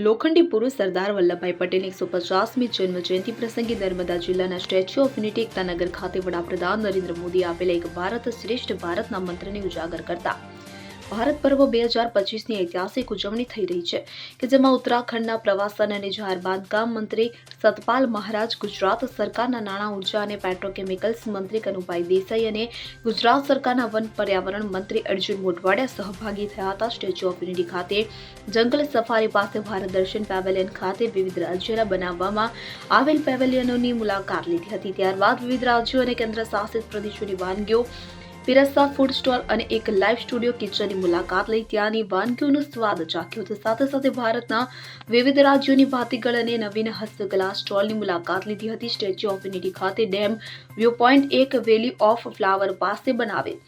લોખંડી પુરુષ સરદાર વલ્લભભાઈ પટેલની 150મી જન્મ જયંતિ પ્રસંગે નર્મદા જિલ્લાના સ્ટેચ્યુ ઓફ યુનિટી એકતાનગર ખાતે વડાપ્રધાન નરેન્દ્ર મોદી આપેલા એક ભારત શ્રેષ્ઠ ભારતના મંત્રને ઉજાગર કરતા ભારત પર્વ 2025ની ઐતિહાસિક ઉજવણી થઈ રહી છે કે જેમાં ઉત્તરાખંડના પ્રવાસન અને જાહેર બાંધકામ મંત્રી સતપાલ મહારાજ, ગુજરાત સરકારના નાણાં, ઉર્જા અને પેટ્રોકેમિકલ્સ મંત્રી કનુભાઈ દેસાઈ અને ગુજરાત સરકારના વન પર્યાવરણ મંત્રી અર્જુન મોઢવાડિયા સહભાગી થયા હતા. સ્ટેચ્યુ ઓફ યુનિટી ખાતે જંગલ સફારી પાસે ભારત દર્શન પેવેલિયન ખાતે વિવિધ રાજ્યોના બનાવવામાં આવેલ પેવેલિયનોની મુલાકાત લીધી હતી. ત્યારબાદ વિવિધ રાજ્યો અને કેન્દ્ર શાસિત પ્રદેશોની વાનગીઓ પીરસતા ફૂડ સ્ટોલ અને એક લાઈવ સ્ટુડિયો કિચનની મુલાકાત લઈ ત્યાંની વાનગીઓનો સ્વાદ ચાખ્યો હતો. સાથે સાથે ભારતના વિવિધ રાજ્યોની ભાતીગળ અને નવીન હસ્તકલા સ્ટોલની મુલાકાત લીધી હતી. સ્ટેચ્યુ ઓફ યુનિટી ખાતે ડેમ વ્યૂ પોઈન્ટ એક વેલી ઓફ ફ્લાવર પાસે બનાવેલ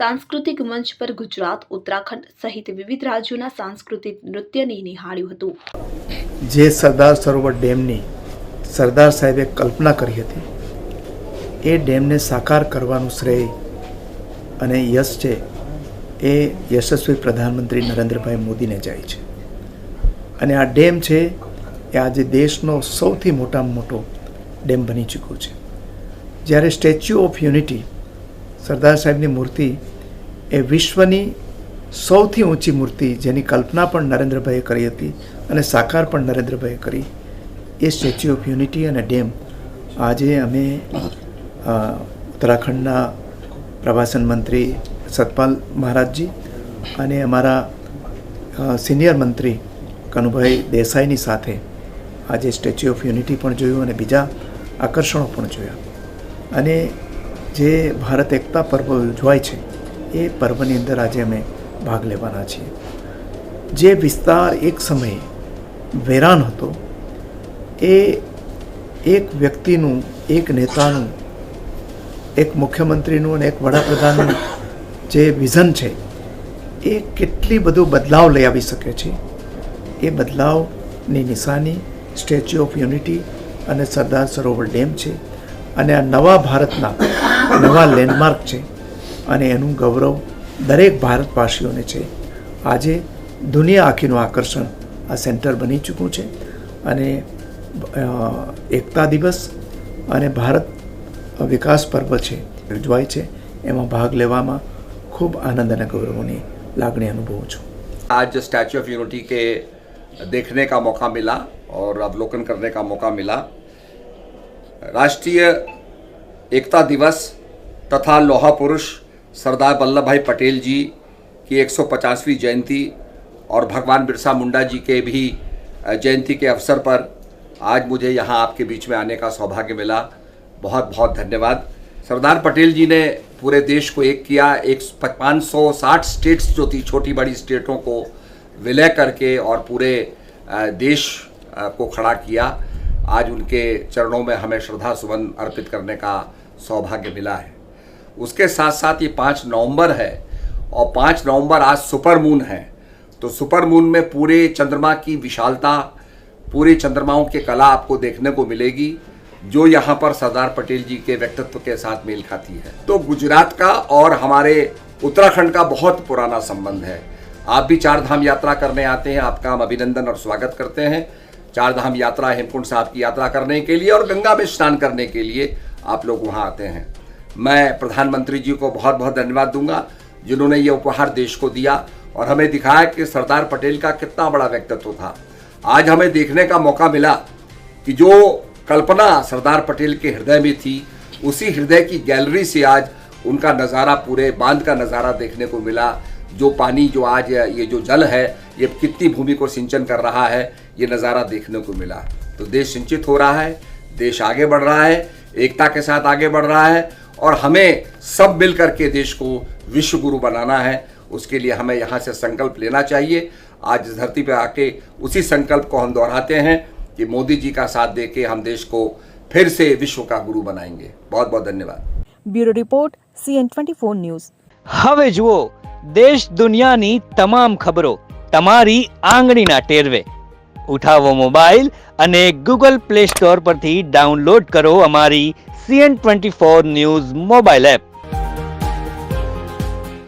સાંસ્કૃતિક મંચ પર ગુજરાત, ઉત્તરાખંડ સહિત વિવિધ રાજ્યોના સાંસ્કૃતિક નૃત્યને નિહાળ્યું હતું. જે સરદાર સરોવર ડેમની સરદાર સાહેબે કલ્પના કરી હતી એ ડેમને સાકાર કરવાનું શ્રેય અને યશ છે એ યશસ્વી પ્રધાનમંત્રી નરેન્દ્રભાઈ મોદીને જાય છે. અને આ ડેમ છે એ આજે દેશનો સૌથી મોટામાં મોટો ડેમ બની ચૂક્યો છે. જ્યારે સ્ટેચ્યુ ઓફ યુનિટી સરદાર સાહેબની મૂર્તિ એ વિશ્વની સૌથી ઊંચી મૂર્તિ જેની કલ્પના પણ નરેન્દ્રભાઈએ કરી હતી અને સાકાર પણ નરેન્દ્રભાઈએ કરી, એ સ્ટેચ્યુ ઓફ યુનિટી અને ડેમ આજે અમે ઉત્તરાખંડના પ્રવાસન મંત્રી સતપાલ મહારાજજી અને અમારા સિનિયર મંત્રી કનુભાઈ દેસાઈની સાથે આજે સ્ટેચ્યુ ઓફ યુનિટી પણ જોયું અને બીજા આકર્ષણો પણ જોયા. અને જે ભારત એકતા પર્વ ઉજવાય છે એ પર્વની અંદર આજે અમે ભાગ લેવાના છીએ. જે વિસ્તાર એક સમયે વેરાન હતો એ એક વ્યક્તિનું, એક નેતાનું, એક મુખ્યમંત્રીનું અને એક વડાપ્રધાનનું જે વિઝન છે એ કેટલી બધું બદલાવ લઈ આવી શકે છે. એ બદલાવની નિશાની સ્ટેચ્યુ ઓફ યુનિટી અને સરદાર સરોવર ડેમ છે. અને આ નવા ભારતના નવા લેન્ડમાર્ક છે અને એનું ગૌરવ દરેક ભારતવાસીઓને છે. આજે દુનિયા આખીનું આકર્ષણ આ સેન્ટર બની ચૂક્યું છે. અને એકતા દિવસ અને ભારત વિકાસ પર્વ છે ઉજવાય છે, એમાં ભાગ લેવામાં ખૂબ આનંદ અને ગૌરવની લાગણી અનુભવું છું. आज स्टैच्यू ऑफ यूनिटी के देखने का मौका मिला और अवलोकन करने का मौका मिला. राष्ट्रीय एकता दिवस तथा लौह पुरुष सरदार वल्लभ भाई पटेल जी की 150वीं जयंती और भगवान बिरसा मुंडा जी के भी जयंती के अवसर पर आज मुझे यहाँ आपके बीच में आने का सौभाग्य मिला. बहुत बहुत धन्यवाद. सरदार पटेल जी ने पूरे देश को एक किया. 560 स्टेट्स जो थी, छोटी बड़ी स्टेटों को विलय करके और पूरे देश को खड़ा किया. आज उनके चरणों में हमें श्रद्धा सुमन अर्पित करने का सौभाग्य मिला है. उसके साथ साथ ये 5 नवंबर है और 5 नवंबर आज सुपर मून है. तो सुपर मून में पूरे चंद्रमा की विशालता, पूरे चंद्रमाओं की कला आपको देखने को मिलेगी जो यहाँ पर सरदार पटेल जी के व्यक्तित्व के साथ मेल खाती है. तो गुजरात का और हमारे उत्तराखंड का बहुत पुराना संबंध है. आप भी 4 धाम यात्रा करने आते हैं, आपका हम अभिनंदन और स्वागत करते हैं. 4 धाम यात्रा, हेमकुंड साहब की यात्रा करने के लिए और गंगा में स्नान करने के लिए आप लोग वहाँ आते हैं. मैं प्रधानमंत्री जी को बहुत बहुत धन्यवाद दूंगा जिन्होंने ये उपहार देश को दिया और हमें दिखाया कि सरदार पटेल का कितना बड़ा व्यक्तित्व था. आज हमें देखने का मौका मिला कि जो कल्पना सरदार पटेल के हृदय में थी, उसी हृदय की गैलरी से आज उनका नज़ारा, पूरे बांध का नज़ारा देखने को मिला. जो पानी, जो आज ये जो जल है, ये कितनी भूमि को सिंचन कर रहा है, ये नज़ारा देखने को मिला. तो देश सिंचित हो रहा है, देश आगे बढ़ रहा है, एकता के साथ आगे बढ़ रहा है और हमें सब मिल करके देश को विश्व गुरु बनाना है. उसके लिए हमें यहाँ से संकल्प लेना चाहिए. आज इस धरती पर आके उसी संकल्प को हम दोहराते हैं कि मोदी जी का साथ देके हम देश को फिर से विश्व का गुरु बनाएंगे. बहुत बहुत धन्यवाद. Bureau report CN24 news. હવે જુઓ દેશ દુનિયાની તમામ ખબરો તમારી આંગળીના ટેરવે. ઉઠાવો મોબાઈલ અને Google Play Store પરથી ડાઉનલોડ કરો અમારી CN24 ન્યૂઝ મોબાઈલ એપ.